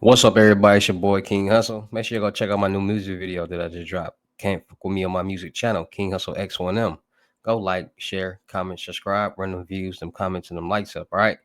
What's up, everybody? It's your boy King Hussle. Make sure you go check out my new music video that I just dropped. Can't fuck with me on my music channel, King Hustle X1M. Go like, share, comment, subscribe, run them views, them comments, and them likes up. All right.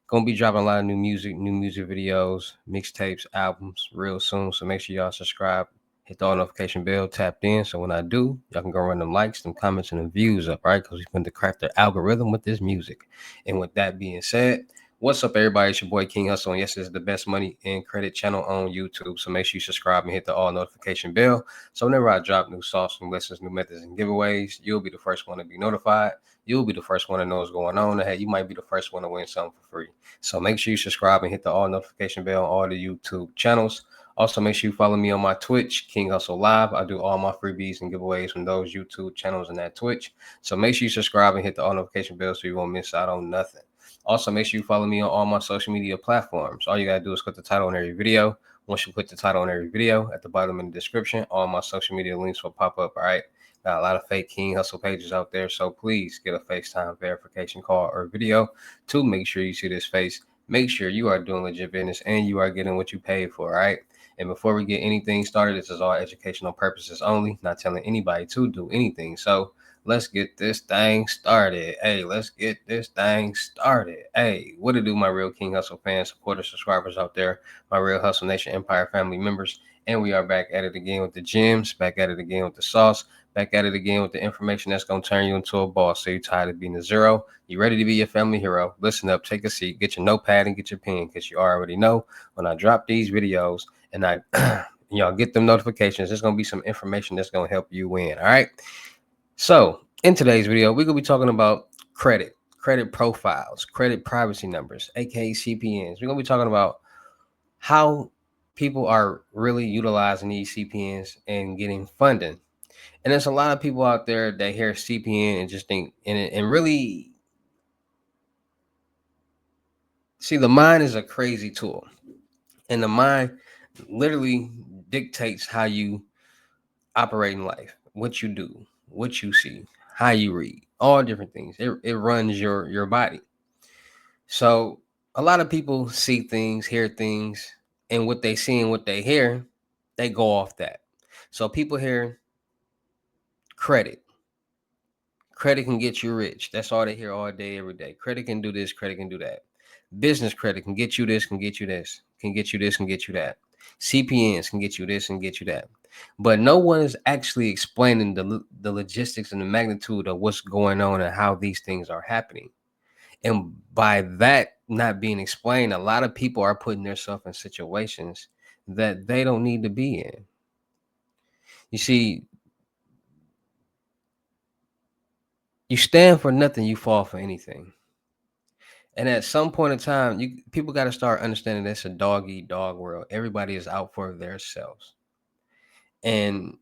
Gonna be dropping a lot of new music videos, mixtapes, albums real soon. So make sure y'all subscribe, hit the all notification bell, tapped in. So when I do, y'all can go run them likes, them comments, and them views up. All right. Because we going to crack the algorithm with this music. And with that being said, what's up, everybody? It's your boy King Hustle, and yes, it's the best money and credit channel on YouTube. So make sure you subscribe and hit the all notification bell. So whenever I drop new sauce, new lessons, new methods, and giveaways, you'll be the first one to be notified. You'll be the first one to know what's going on. And hey, you might be the first one to win something for free. So make sure you subscribe and hit the all notification bell on all the YouTube channels. Also, make sure you follow me on my Twitch, King Hustle Live. I do all my freebies and giveaways from those YouTube channels and that Twitch. So make sure you subscribe and hit the all notification bell so you won't miss out on nothing. Also, make sure you follow me on all my social media platforms. All you got to do is click the title on every video. Once you click the title on every video, at the bottom in the description, all my social media links will pop up, all right? Got a lot of fake King Hustle pages out there, so please get a FaceTime verification call or video to make sure you see this face. Make sure you are doing legit business and you are getting what you paid for, all right? And before we get anything started, this is all educational purposes only, not telling anybody to do anything. So let's get this thing started. Hey, let's get this thing started. Hey, what to do, my real King Hustle fans, supporters, subscribers out there, my real Hustle Nation Empire family members. And we are back at it again with the gems, back at it again with the sauce, back at it again with the information that's going to turn you into a boss. So you're tired of being a zero. You ready to be your family hero? Listen up, take a seat, get your notepad and get your pen, because you already know when I drop these videos and I y'all get them notifications, there's going to be some information that's going to help you win. All right. So in today's video, we're going to be talking about credit profiles, credit privacy numbers, aka CPNs. We're going to be talking about how people are really utilizing these CPNs and getting funding. And there's a lot of people out there that hear CPN and just think, and really see, the mind is a crazy tool. And the mind literally dictates how you operate in life, what you do, what you see, how you read, all different things. It runs your body. So a lot of people see things, hear things, and what they see and what they hear, they go off that. So people hear credit. Credit can get you rich. That's all they hear all day, every day. Credit can do this, credit can do that. Business credit can get you this, can get you this, can get you this, can get you that. CPNs can get you this and get you that. But no one is actually explaining the logistics and the magnitude of what's going on and how these things are happening. And by that not being explained, a lot of people are putting themselves in situations that they don't need to be in. You see, you stand for nothing, you fall for anything. And at some point in time, people got to start understanding this a dog eat dog world. Everybody is out for themselves. And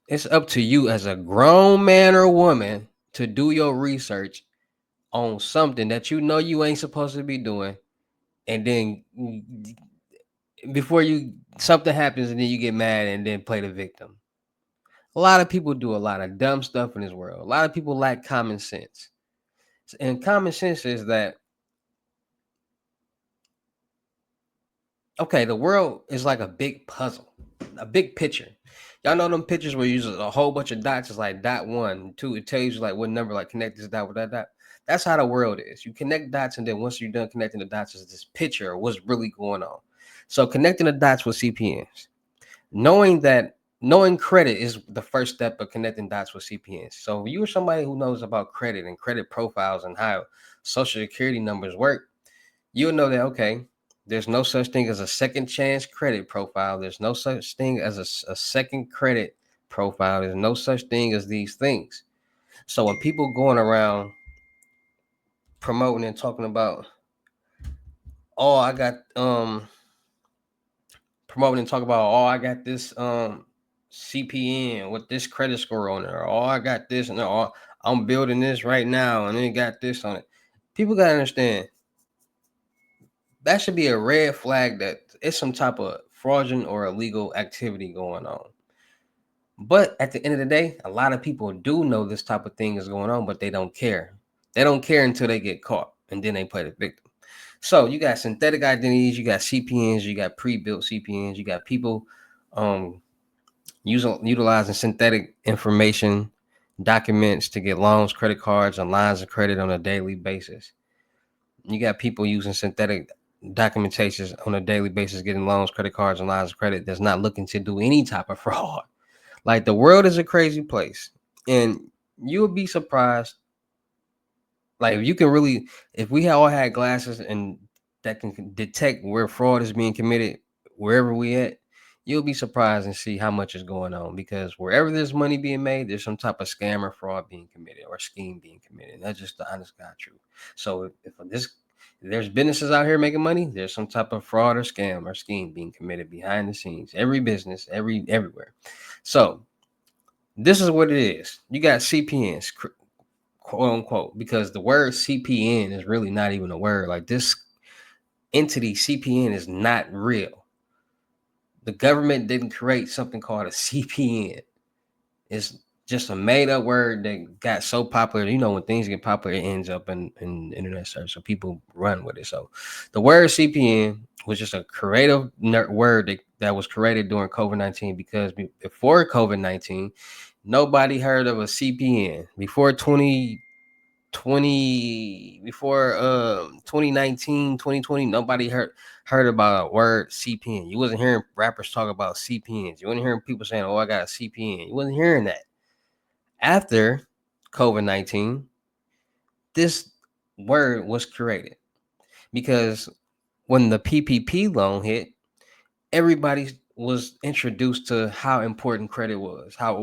it's up to you as a grown man or woman to do your research on something that you know you ain't supposed to be doing. And then before something happens and then you get mad and then play the victim. A lot of people do a lot of dumb stuff in this world. A lot of people lack common sense. And common sense is that, okay, the world is like a big puzzle, a big picture. Y'all know them pictures where you use a whole bunch of dots. It's like dot 1, 2. It tells you like what number, like connect this dot with that dot. That's how the world is. You connect dots, and then once you're done connecting the dots, is this picture of what's really going on. So connecting the dots with CPNs, knowing credit is the first step of connecting dots with CPNs. So if you are somebody who knows about credit and credit profiles and how social security numbers work, you'll know that, okay, there's no such thing as a second chance credit profile. There's no such thing as a second credit profile. There's no such thing as these things. So when people going around promoting and talking about, oh, I got promoting and talk about, oh, I got this CPN with this credit score on it, or oh, I got this, and oh, I'm building this right now, and it got this on it. People gotta understand that should be a red flag that it's some type of fraudulent or illegal activity going on. But at the end of the day, a lot of people do know this type of thing is going on, but they don't care. They don't care until they get caught, and then they play the victim. So you got synthetic identities, you got CPNs, you got pre-built CPNs, you got people um utilizing synthetic information documents to get loans, credit cards, and lines of credit on a daily basis. You got people using synthetic documentations on a daily basis, getting loans, credit cards, and lines of credit that's not looking to do any type of fraud. Like the world is a crazy place. And you'll be surprised. Like if you can really, if we all had glasses and that can detect where fraud is being committed, wherever we at, you'll be surprised and see how much is going on. Because wherever there's money being made, there's some type of scam or fraud being committed or scheme being committed. That's just the honest God truth. So if there's businesses out here making money, there's some type of fraud or scam or scheme being committed behind the scenes. Every business, everywhere. So this is what it is. You got CPNs, quote unquote, because the word CPN is really not even a word. Like this entity, CPN, is not real. The government didn't create something called a CPN. It's just a made up word that got so popular. You know, when things get popular, it ends up in internet search. So people run with it. So the word CPN was just a creative word that was created during COVID-19 because before COVID-19, nobody heard of a CPN. Before 2019, 2020, nobody heard about a word CPN. You wasn't hearing rappers talk about CPNs. You wasn't hearing people saying, oh, I got a CPN. You wasn't hearing that. After COVID-19, this word was created because when the PPP loan hit, everybody was introduced to how important credit was, how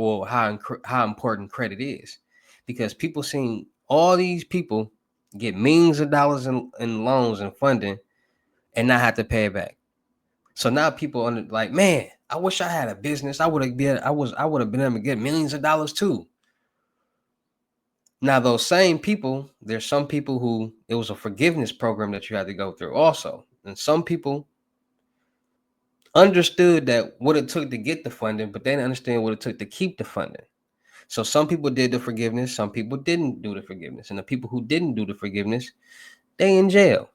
important credit is, because people seen all these people get millions of dollars in loans and funding and not have to pay it back. So now people are like, man, I wish I had a business. I would have been able to get millions of dollars too. Now those same people, there's some people who it was a forgiveness program that you had to go through also, and some people understood that what it took to get the funding, but they didn't understand what it took to keep the funding. So some people did the forgiveness, some people didn't do the forgiveness. And the people who didn't do the forgiveness, they in jail.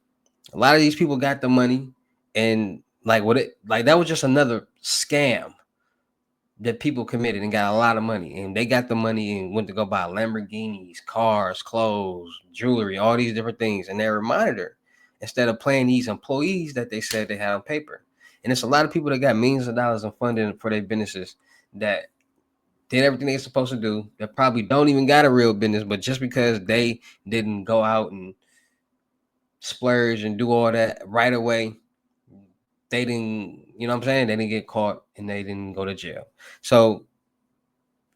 A lot of these people got the money and like that was just another scam that people committed and got a lot of money. And they got the money and went to go buy Lamborghinis, cars, clothes, jewelry, all these different things. And they were monitored instead of playing these employees that they said they had on paper. And it's a lot of people that got millions of dollars in funding for their businesses that did everything they're supposed to do, that probably don't even got a real business, but just because they didn't go out and splurge and do all that right away, they didn't, you know what I'm saying? They didn't get caught and they didn't go to jail. So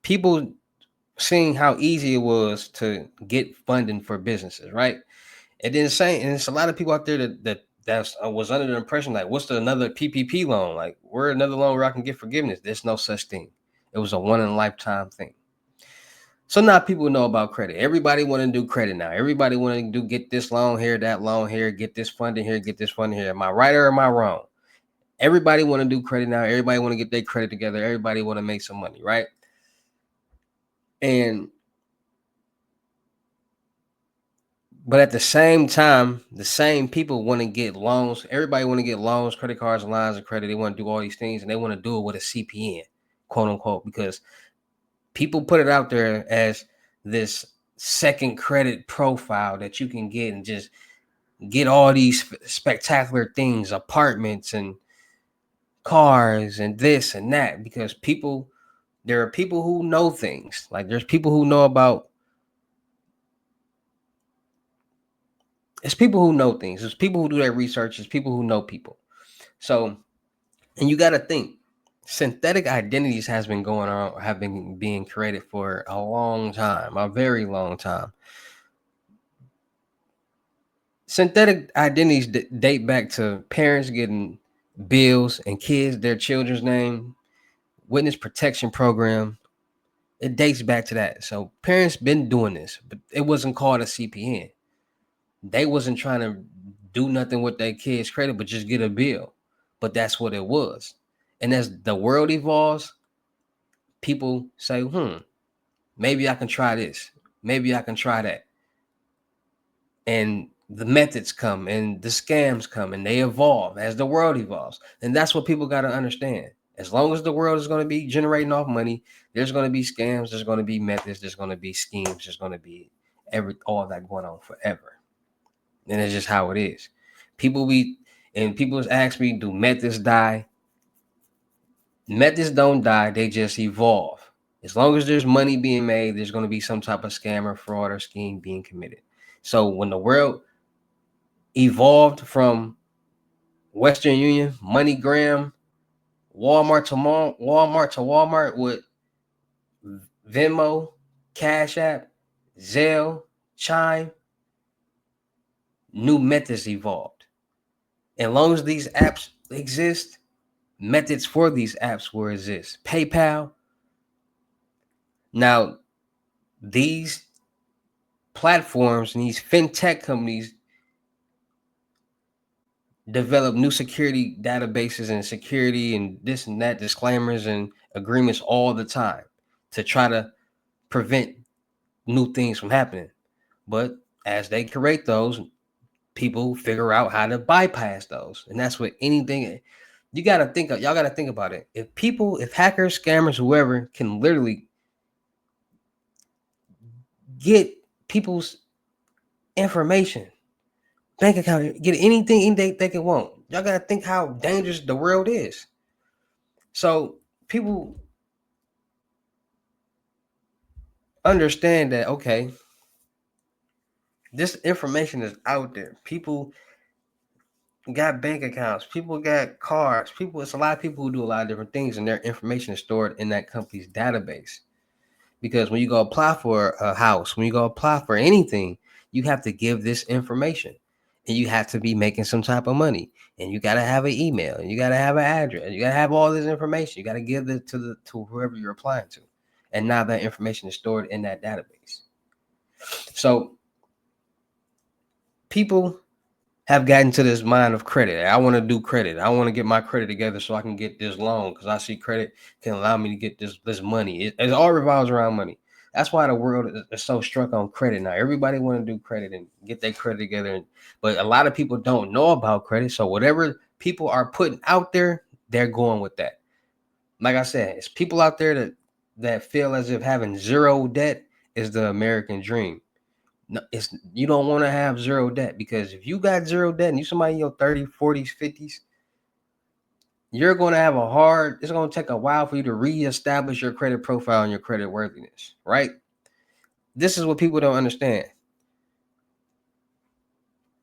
people seeing how easy it was to get funding for businesses, right? And then saying, and it's a lot of people out there that was under the impression like, what's another PPP loan? Like, where another loan where I can get forgiveness? There's no such thing. It was a one in a lifetime thing. So now people know about credit. Everybody want to do credit now. Everybody want to get this loan here, that loan here, get this funding here, get this funding here. Am I right or am I wrong? Everybody want to do credit now. Everybody want to get their credit together. Everybody want to make some money, right? And but at the same time, the same people want to get loans. Everybody want to get loans, credit cards, and lines of credit. They want to do all these things, and they want to do it with a CPN, quote unquote, because people put it out there as this second credit profile that you can get and just get all these spectacular things, apartments and cars and this and that, because there are people who know things. Like there's people who know about, it's people who know things. There's people who do their research. There's people who know people. So, and you got to think, synthetic identities have been being created for a long time, a very long time. Synthetic identities date back to parents getting bills and kids, their children's name, witness protection program. It dates back to that. So parents been doing this, but it wasn't called a CPN. They wasn't trying to do nothing with their kids' credit, but just get a bill. But that's what it was. And as the world evolves, people say, maybe I can try this. Maybe I can try that. And the methods come and the scams come and they evolve as the world evolves. And that's what people got to understand. As long as the world is going to be generating off money, there's going to be scams, there's going to be methods, there's going to be schemes, there's going to be all that going on forever. And it's just how it is. People ask me, do methods die? Methods don't die, they just evolve. As long as there's money being made, there's going to be some type of scam or fraud or scheme being committed. So when the world evolved from Western Union, MoneyGram, Walmart with Venmo, Cash App, Zelle, Chime, new methods evolved. As long as these apps exist, methods for these apps will exist. PayPal. Now, these platforms and these fintech companies develop new security databases and security and this and that disclaimers and agreements all the time to try to prevent new things from happening. But as they create those, people figure out how to bypass those. And that's what anything y'all got to think about it. If hackers, scammers, whoever can literally get people's information, bank account, get anything they can want. Y'all got to think how dangerous the world is. So people understand that, okay, this information is out there. People got bank accounts, people got cars, it's a lot of people who do a lot of different things, and their information is stored in that company's database. Because when you go apply for a house, when you go apply for anything, you have to give this information, and you have to be making some type of money, and you got to have an email, and you got to have an address, you got to have all this information. You got to give it to whoever you're applying to, and now that information is stored in that database. So people have gotten to this mind of credit. I want to do credit. I want to get my credit together so I can get this loan, because I see credit can allow me to get this money. It all revolves around money. That's why the world is so struck on credit now. Everybody want to do credit and get their credit together, but a lot of people don't know about credit. So whatever people are putting out there, they're going with that. Like I said, it's people out there that feel as if having zero debt is the American dream. No, you don't want to have zero debt, because if you got zero debt and you somebody in your 30s, 40s, 50s, you're going to have it's going to take a while for you to reestablish your credit profile and your credit worthiness, right? This is what people don't understand.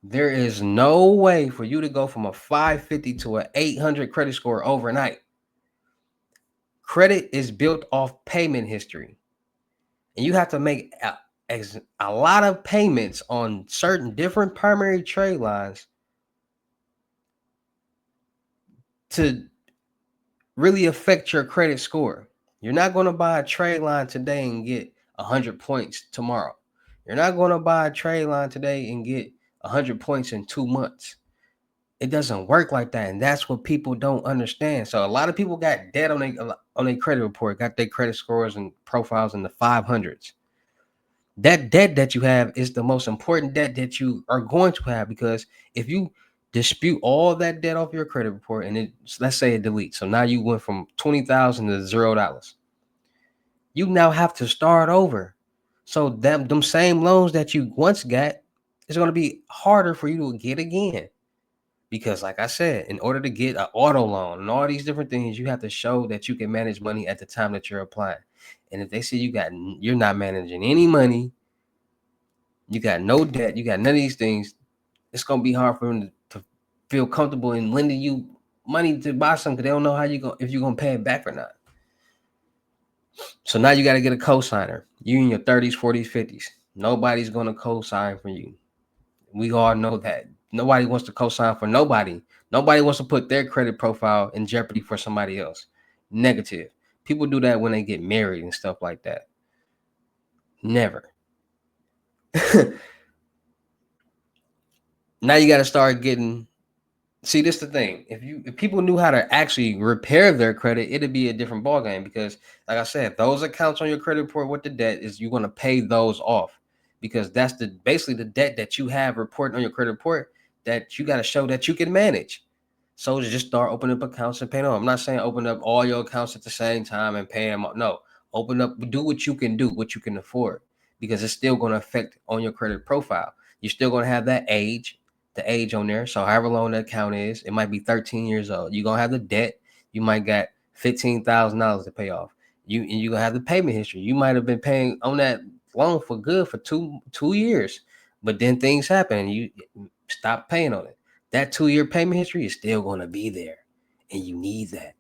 There is no way for you to go from a 550 to an 800 credit score overnight. Credit is built off payment history, and you have to make a lot of payments on certain different primary trade lines to really affect your credit score. You're not going to buy a trade line today and get 100 points tomorrow. You're not going to buy a trade line today and get 100 points in 2 months. It doesn't work like that, and that's what people don't understand. So a lot of people got debt on their credit report, got their credit scores and profiles in the 500s. That debt that you have is the most important debt that you are going to have, because if you dispute all that debt off your credit report and let's say it deletes, so now you went from 20,000 to $0, you now have to start over. So them same loans that you once got, it's going to be harder for you to get again, because like I said, in order to get an auto loan and all these different things, you have to show that you can manage money at the time that you're applying. And if they say you're not managing any money, you got no debt, you got none of these things, it's going to be hard for them to feel comfortable in lending you money to buy something, because they don't know if you're going to pay it back or not. So now you got to get a cosigner. You in your 30s, 40s, 50s. Nobody's going to cosign for you. We all know that. Nobody wants to cosign for nobody. Nobody wants to put their credit profile in jeopardy for somebody else. Negative. People do that when they get married and stuff like that. Never. Now you got to start getting. See, this is the thing. If people knew how to actually repair their credit, it'd be a different ballgame, because, like I said, those accounts on your credit report with the debt is you're going to pay those off. because that's basically the debt that you have reporting on your credit report that you got to show that you can manage. So just start opening up accounts and paying them. I'm not saying open up all your accounts at the same time and pay them. No, open up, do what you can do, what you can afford, because it's still going to affect on your credit profile. You're still going to have that the age on there. So however long that account is, it might be 13 years old. You're gonna have the debt. You might got $15,000 to pay off. You're gonna have the payment history. You might have been paying on that loan for good for two years, but then things happen and you stop paying on it. That 2 year payment history is still gonna be there, and you need that,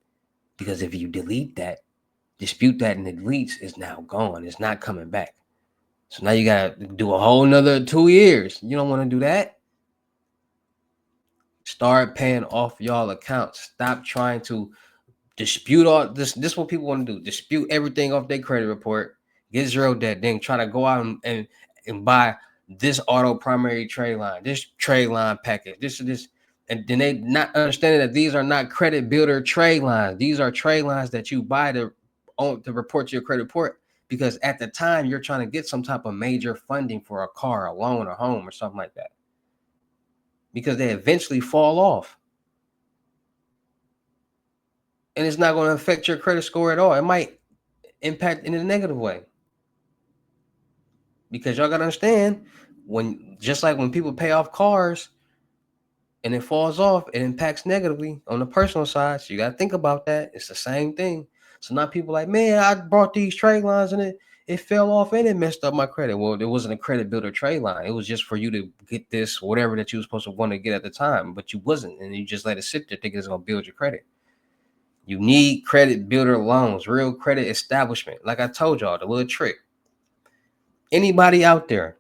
because if you delete that, dispute that, and it deletes, is now gone. It's not coming back. So now you gotta do a whole nother 2 years. You don't want to do that. Start paying off y'all accounts. Stop trying to dispute all this. This is what people want to do. Dispute everything off their credit report. Get zero debt. Then try to go out and buy this auto primary trade line, this trade line package, this. And then they not understanding that these are not credit builder trade lines. These are trade lines that you buy to report to your credit report, because at the time you're trying to get some type of major funding for a car, a loan, a home, or something like that, because they eventually fall off. And it's not going to affect your credit score at all. It might impact in a negative way, because y'all got to understand, when just like when people pay off cars and it falls off, it impacts negatively on the personal side. So you got to think about that. It's the same thing. So now people like, man, I bought these trade lines and it fell off and it messed up my credit. Well, it wasn't a credit builder trade line. It was just for you to get this, whatever that you were supposed to want to get at the time, but you wasn't. And you just let it sit there thinking it's going to build your credit. You need credit builder loans, real credit establishment. Like I told y'all, the little trick. Anybody out there,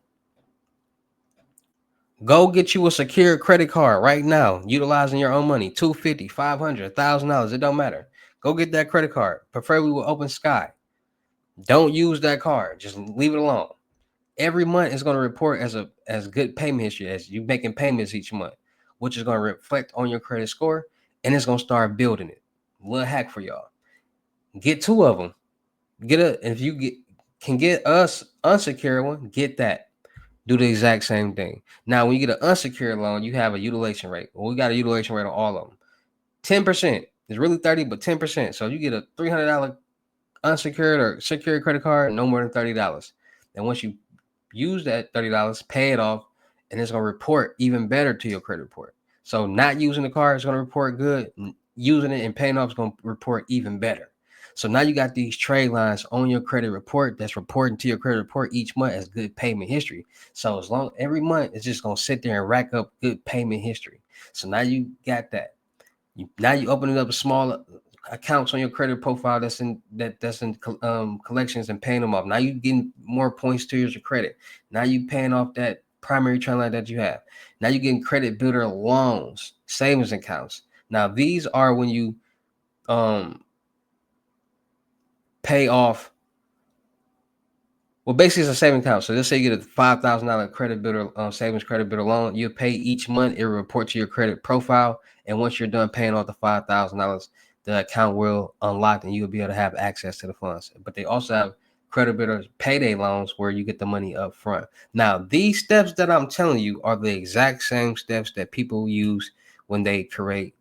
go get you a secure credit card right now, utilizing your own money, $250, $500, $1,000. It don't matter. Go get that credit card, preferably with Open Sky. Don't use that card. Just leave it alone. Every month it's going to report as good payment history, as you making payments each month, which is going to reflect on your credit score, and it's going to start building it. Little hack for y'all. Get two of them. If you can get us unsecured one, get that. Do the exact same thing. Now, when you get an unsecured loan, you have a utilization rate. Well, we got a utilization rate on all of them. 10%. It's really 30, but 10%. So you get a $300 unsecured or secured credit card, no more than $30. And once you use that $30, pay it off, and it's going to report even better to your credit report. So not using the card is going to report good. Using it and paying off is going to report even better. So now you got these trade lines on your credit report that's reporting to your credit report each month as good payment history. So as long every month, it's just going to sit there and rack up good payment history. So now you got that. Now you opening up a small accounts on your credit profile that's in collections and paying them off. Now you getting more points to your credit. Now you paying off that primary trend line that you have. Now you're getting credit builder loans, savings accounts. Now these are when you pay off. Well, basically it's a savings account. So let's say you get a $5,000 credit builder savings credit builder loan. You pay each month. It will report to your credit profile, and once you're done paying off the $5,000, the account will unlock and you'll be able to have access to the funds. But they also have credit builder payday loans where you get the money up front. Now, these steps that I'm telling you are the exact same steps that people use when they create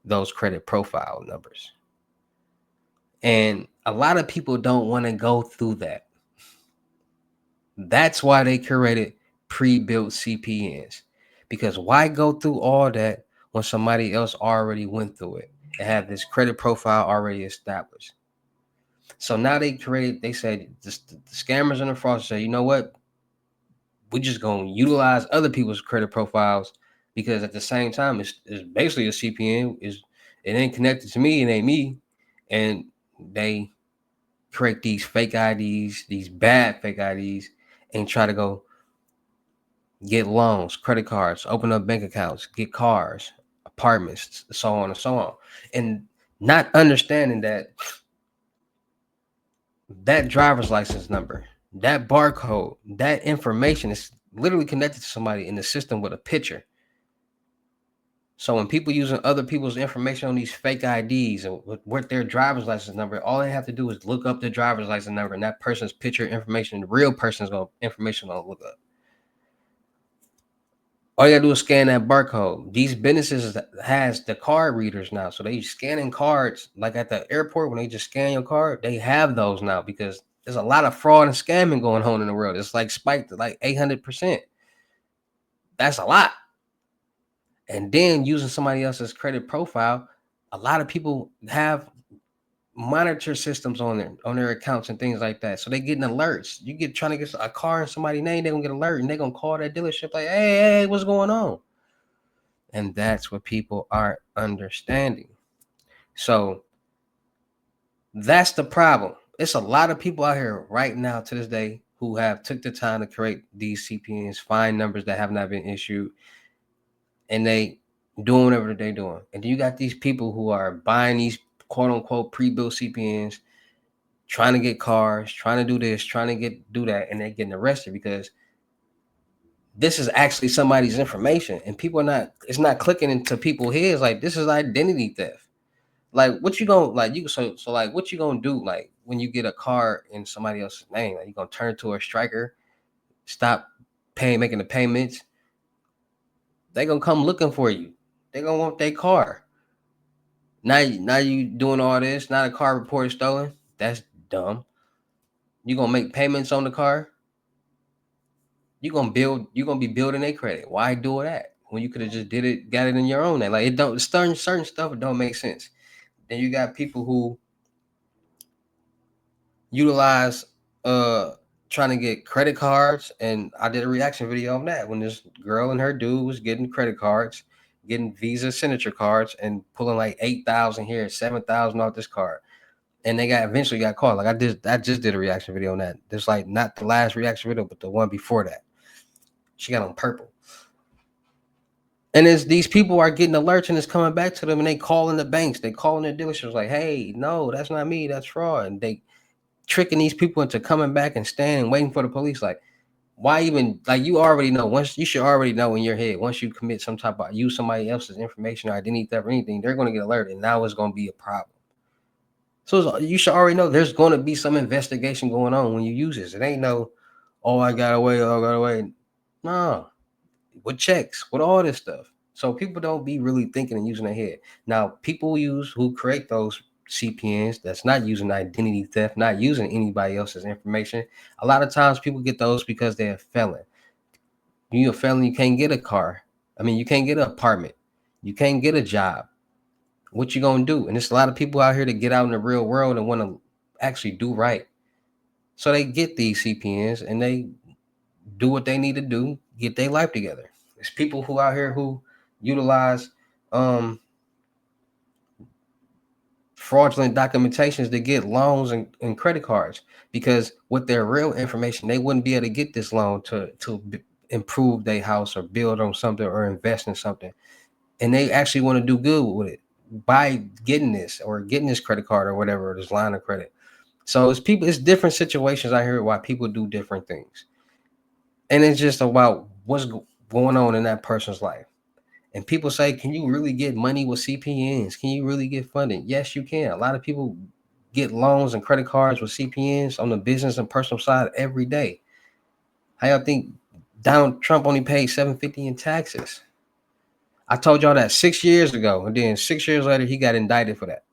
those credit profile numbers. And a lot of people don't want to go through that. That's why they created pre-built CPNs. Because why go through all that when somebody else already went through it and have this credit profile already established? So now they said the scammers and the fraudsters say, you know what? We're just going to utilize other people's credit profiles, because at the same time, it's basically a CPN. It ain't connected to me. It ain't me. And they create these fake IDs, these bad fake IDs, and try to go get loans, credit cards, open up bank accounts, get cars, apartments, so on and so on. And not understanding that driver's license number, that barcode, that information is literally connected to somebody in the system with a picture. So when people using other people's information on these fake IDs and what their driver's license number, all they have to do is look up the driver's license number and that person's picture information, the real person's information on look up. All you gotta do is scan that barcode. These businesses has the card readers now, so they scanning cards like at the airport when they just scan your card. They have those now because there's a lot of fraud and scamming going on in the world. It's like spiked to like 800%. That's a lot. And then using somebody else's credit profile, a lot of people have monitor systems on their accounts and things like that. So they getting alerts. You get trying to get a car in somebody's name, they're gonna get alert and they're gonna call that dealership like, hey, what's going on? And that's what people aren't understanding. So that's the problem. It's a lot of people out here right now to this day who have took the time to create these CPNs, find numbers that have not been issued, and they doing whatever they're doing. And then you got these people who are buying these quote unquote pre-built CPNs, trying to get cars, trying to do this, trying to do that, and they're getting arrested because this is actually somebody's information, and people are not. It's not clicking into people's heads like this is identity theft. Like what you gonna like you so like what you gonna do like when you get a car in somebody else's name? Like you gonna turn to a striker, stop making the payments. They gonna come looking for you. They gonna want their car. Now you doing all this. Now the car reported stolen. That's dumb. You gonna make payments on the car. You gonna be building a credit. Why do that when you could have just got it in your own name? Like it don't certain stuff don't make sense. Then you got people who utilize trying to get credit cards, and I did a reaction video on that when this girl and her dude was getting credit cards, getting Visa signature cards, and pulling like 8,000 here, 7,000 off this card, and they eventually got caught. Like I just did a reaction video on that. There's like not the last reaction video, but the one before that. She got on purple. And as these people are getting alerts and it's coming back to them, and they calling the banks, they calling the dealerships like, hey, no, that's not me, that's fraud. And they tricking these people into coming back and staying and waiting for the police. Like, why even like you already know you should already know in your head once you commit some type of use somebody else's information or identity theft or anything, they're going to get alerted, and now it's going to be a problem. So you should already know there's going to be some investigation going on when you use this. It ain't no, oh, I got away. No, with checks, with all this stuff. So people don't be really thinking and using their head. Now, people who create those CPNs that's not using identity theft, not using anybody else's information. A lot of times people get those because they're a felon. You're a felon, you can't get a car. I mean, you can't get an apartment. You can't get a job. What you gonna do? And there's a lot of people out here that get out in the real world and want to actually do right. So they get these CPNs and they do what they need to do, get their life together. There's people who out here who utilize fraudulent documentations to get loans and credit cards, because with their real information, they wouldn't be able to get this loan to improve their house or build on something or invest in something. And they actually want to do good with it by getting this credit card or whatever, this line of credit. So it's different situations out here why people do different things. And it's just about what's going on in that person's life. And people say, can you really get money with CPNs? Can you really get funding? Yes, you can. A lot of people get loans and credit cards with CPNs on the business and personal side every day. How y'all think Donald Trump only paid $750 in taxes? I told y'all that 6 years ago, and then 6 years later, he got indicted for that.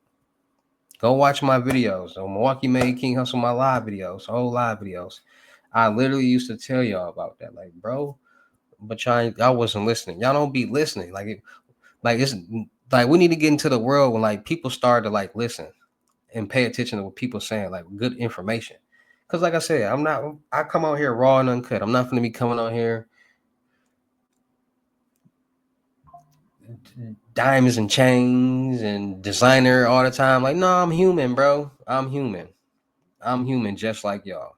Go watch my videos on Milwaukee Made King Hussle, my live videos, old live videos. I literally used to tell y'all about that. Like, bro, but y'all wasn't listening. Y'all don't be listening. Like it's like we need to get into the world when like people start to like listen and pay attention to what people saying, like good information. Cause like I said, I come out here raw and uncut. I'm not gonna be coming on here diamonds and chains and designer all the time. Like, no, I'm human, bro. I'm human. I'm human just like y'all.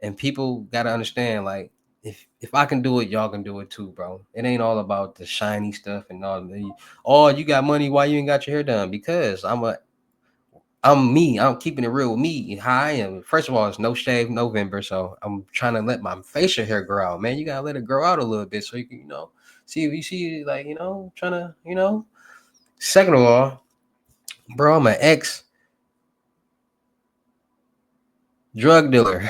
And people gotta understand, like, if I can do it, y'all can do it too, bro. It ain't all about the shiny stuff and all the oh, you got money, why you ain't got your hair done? Because I'm me. I'm keeping it real with me. How I am. First of all, it's no shave November, so I'm trying to let my facial hair grow out. Man, you gotta let it grow out a little bit so you can, See if you see like, trying to, Second of all, bro, I'm an ex drug dealer.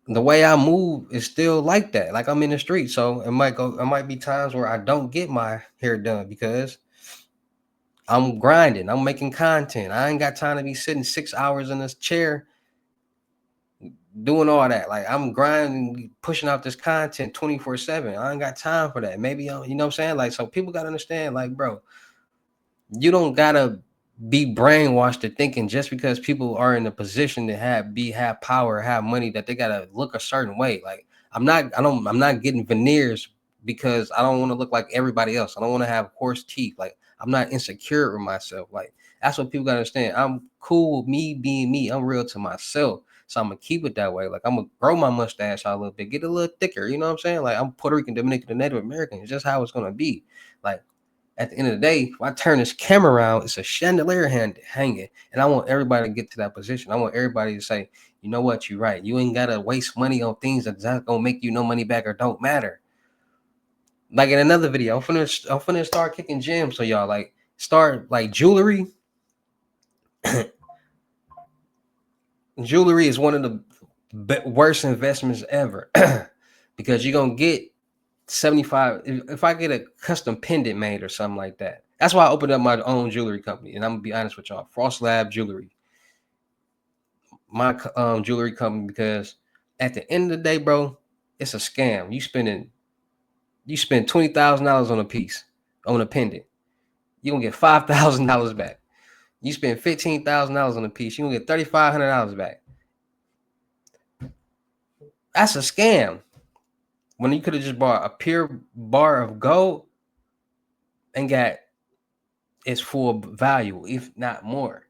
The way I move is still like that. Like I'm in the street. So it might be times where I don't get my hair done because I'm grinding. I'm making content. I ain't got time to be sitting 6 hours in this chair doing all that. Like I'm grinding, pushing out this content 24/7. I ain't got time for that. Maybe you know what I'm saying? Like, so people gotta understand, like, bro, you don't gotta be brainwashed to thinking just because people are in a position to have power, have money, that they gotta look a certain way. Like I'm not getting veneers because I don't want to look like everybody else. I don't want to have horse teeth. Like I'm not insecure with myself. Like that's what people gotta understand. I'm cool with me being me. I'm real to myself. So I'm gonna keep it that way. Like I'm gonna grow my mustache out a little bit, get a little thicker. You know what I'm saying? Like I'm Puerto Rican, Dominican, and Native American. It's just how it's gonna be. Like at the end of the day, if I turn this camera around, it's a chandelier hanging. And I want everybody to get to that position. I want everybody to say, you know what, you're right. You ain't got to waste money on things that's not going to make you no money back or don't matter. Like in another video, I'm finna start kicking gems. So y'all like start like jewelry. Jewelry is one of the worst investments ever because you're going to get 75 if I get a custom pendant made or something like that. That's why I opened up my own jewelry company. And I'm gonna be honest with y'all, Frost Lab Jewelry, my jewelry company, because at the end of the day, bro, it's a scam. You spend $20,000 on a piece, on a pendant, you gonna get $5,000 back. You spend $15,000 on a piece, you gonna get $3,500 back. That's a scam. When you could have just bought a pure bar of gold and got its full value, if not more.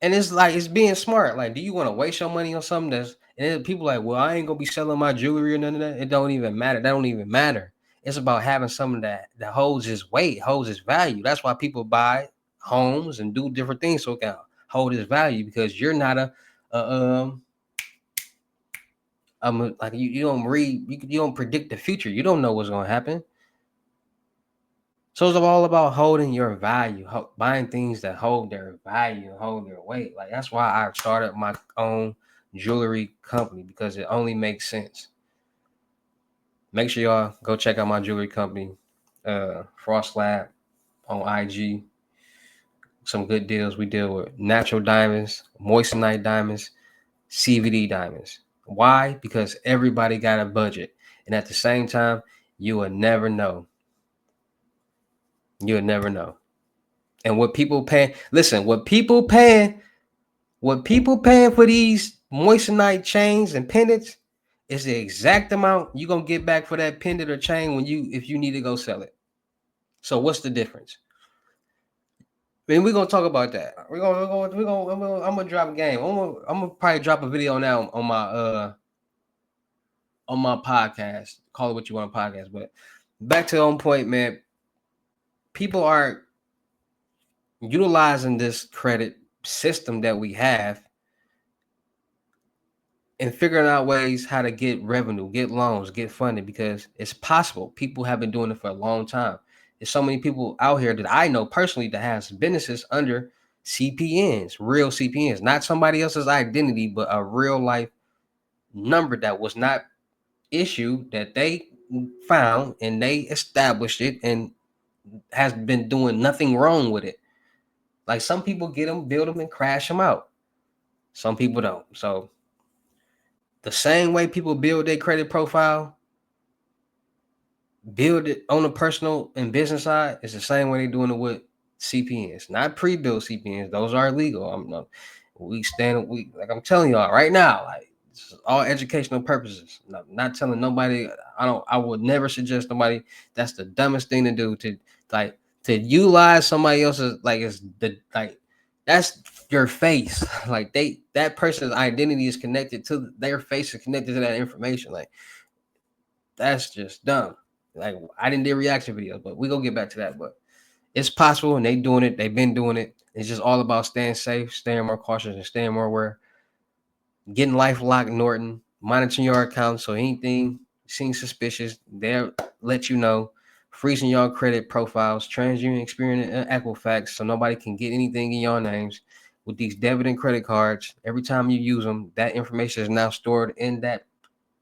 And it's like it's being smart. Like, do you want to waste your money on something that's, and then people like, well, I ain't gonna be selling my jewelry or none of that. It don't even matter. That don't even matter. It's about having something that holds its weight, holds its value. That's why people buy homes and do different things so it can hold its value, because you're not a like you don't read, you don't predict the future. You don't know what's gonna happen. So it's all about holding your value, buying things that hold their value, hold their weight. Like that's why I started my own jewelry company, because it only makes sense. Make sure y'all go check out my jewelry company, Frost Lab on IG. Some good deals. We deal with natural diamonds, moissanite diamonds, CVD diamonds. Why? Because everybody got a budget, and at the same time, you will never know. You'll never know. And what people pay, listen, what people paying for these moissanite chains and pendants is the exact amount you're gonna get back for that pendant or chain if you need to go sell it. So what's the difference? I mean, we're gonna talk about that. I'm gonna drop a game. I'm gonna probably drop a video now on my podcast. Call it what you want, podcast. But back to on point, man. People are utilizing this credit system that we have and figuring out ways how to get revenue, get loans, get funding, because it's possible. People have been doing it for a long time. There's so many people out here that I know personally that has businesses under CPNs, real CPNs, not somebody else's identity, but a real life number that was not issued, that they found and they established it and has been doing nothing wrong with it. Like some people get them, build them, and crash them out. Some people don't. So the same way people build their credit profile, build it on the personal and business side, is the same way they're doing it with CPNs, not pre-built CPNs. Those are illegal. We like I'm telling y'all right now, like this is all educational purposes. Not telling nobody. I would never suggest nobody. That's the dumbest thing to do, to utilize somebody else's, like it's the like that's your face. Like that person's identity is connected to their face, is connected to that information. Like that's just dumb. Like I didn't do reaction videos, but we gonna get back to that. But it's possible, and they doing it. They've been doing it. It's just all about staying safe, staying more cautious, and staying more aware. Getting LifeLock Norton, monitoring your account, so anything seem suspicious, they'll let you know. Freezing your credit profiles, TransUnion, Experian, and Equifax, so nobody can get anything in your names. With these debit and credit cards, every time you use them, that information is now stored in that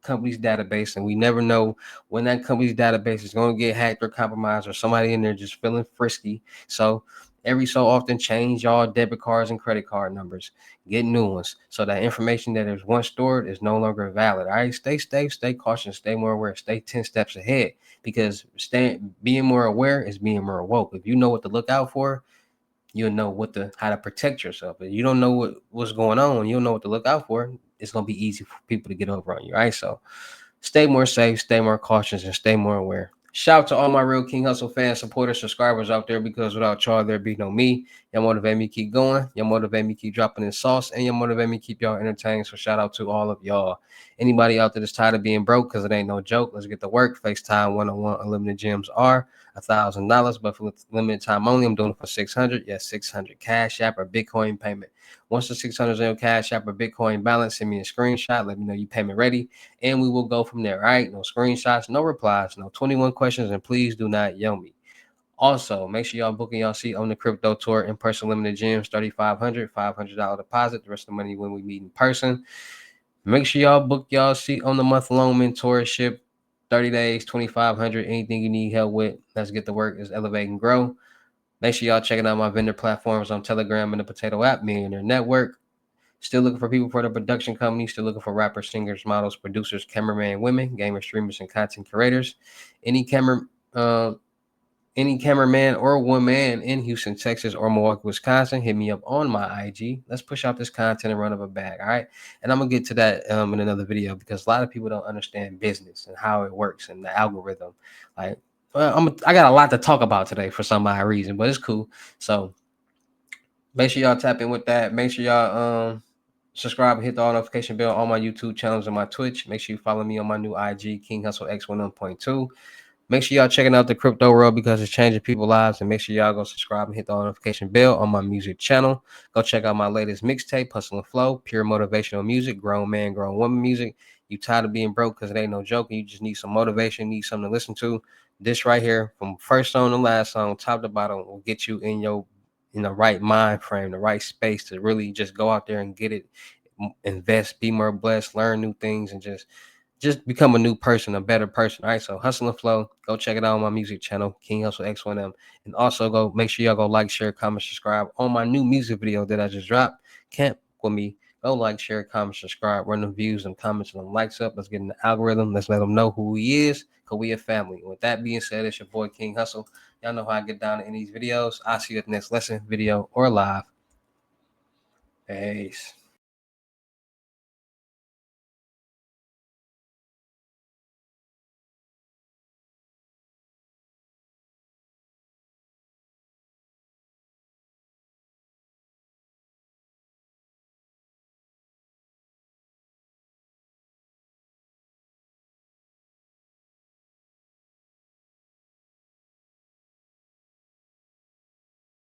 company's database, and we never know when that company's database is going to get hacked or compromised, or somebody in there just feeling frisky. So every so often, change y'all debit cards and credit card numbers, get new ones, so that information that is once stored is no longer valid. All right, stay safe, stay cautious, stay more aware, stay 10 steps ahead, because being more aware is being more woke. If you know what to look out for, you'll know how to protect yourself. If you don't know what's going on, you don't know what to look out for, it's gonna be easy for people to get over on you, right? So stay more safe, stay more cautious, and stay more aware. Shout out to all my real King Hustle fans, supporters, subscribers out there, because without y'all, there'd be no me. Y'all motivate me to keep going. Y'all motivate me to keep dropping in sauce. And y'all motivate me to keep y'all entertained. So shout out to all of y'all. Anybody out there that's tired of being broke, because it ain't no joke, let's get to work. FaceTime one-on-one unlimited gems are $1,000, but for limited time only, I'm doing it for 600. Yes, 600 Cash App or Bitcoin payment. Once the 600 is in your Cash App or Bitcoin balance, send me a screenshot. Let me know you payment ready, and we will go from there. All right, no screenshots, no replies, no 21 questions, and please do not yell me. Also, make sure y'all booking y'all seat on the crypto tour in person. Limited gems, $3,500 deposit. The rest of the money when we meet in person. Make sure y'all book y'all seat on the month-long mentorship, 30 days, 2,500. Anything you need help with, let's get to work. Is elevate and grow. Make sure y'all checking out my vendor platforms on Telegram and the Potato App, Millionaire Network. Still looking for people for the production company. Still looking for rappers, singers, models, producers, cameraman, women, gamers, streamers, and content creators. Any camera, uh, any cameraman or woman in Houston, Texas, or Milwaukee, Wisconsin, hit me up on my IG. Let's push out this content and run up a bag. All right. And I'm gonna get to that in another video, because a lot of people don't understand business and how it works and the algorithm. Like, I got a lot to talk about today for some odd reason, but it's cool. So make sure y'all tap in with that. Make sure y'all subscribe and hit the all notification bell on my YouTube channels and my Twitch. Make sure you follow me on my new IG, King Hustle X11.2. Make sure y'all checking out the crypto world, because it's changing people's lives. And make sure y'all go subscribe and hit the notification bell on my music channel. Go check out my latest mixtape, Hustle and Flow, pure motivational music, grown man, grown woman music. You tired of being broke because it ain't no joke, and you just need some motivation, need something to listen to. This right here, from first song to last song, top to bottom, will get you in the right mind frame, the right space to really just go out there and get it, invest, be more blessed, learn new things, and just become a new person, a better person. All right. So Hustle and Flow. Go check it out on my music channel, King Hustle X1M. And also go make sure y'all go like, share, comment, subscribe on my new music video that I just dropped. Camp with me. Go like, share, comment, subscribe, run the views and comments and the likes up. Let's get in the algorithm. Let's let them know who he is, because we a family. With that being said, it's your boy King Hustle. Y'all know how I get down in these videos. I'll see you at the next lesson, video, or live. Peace.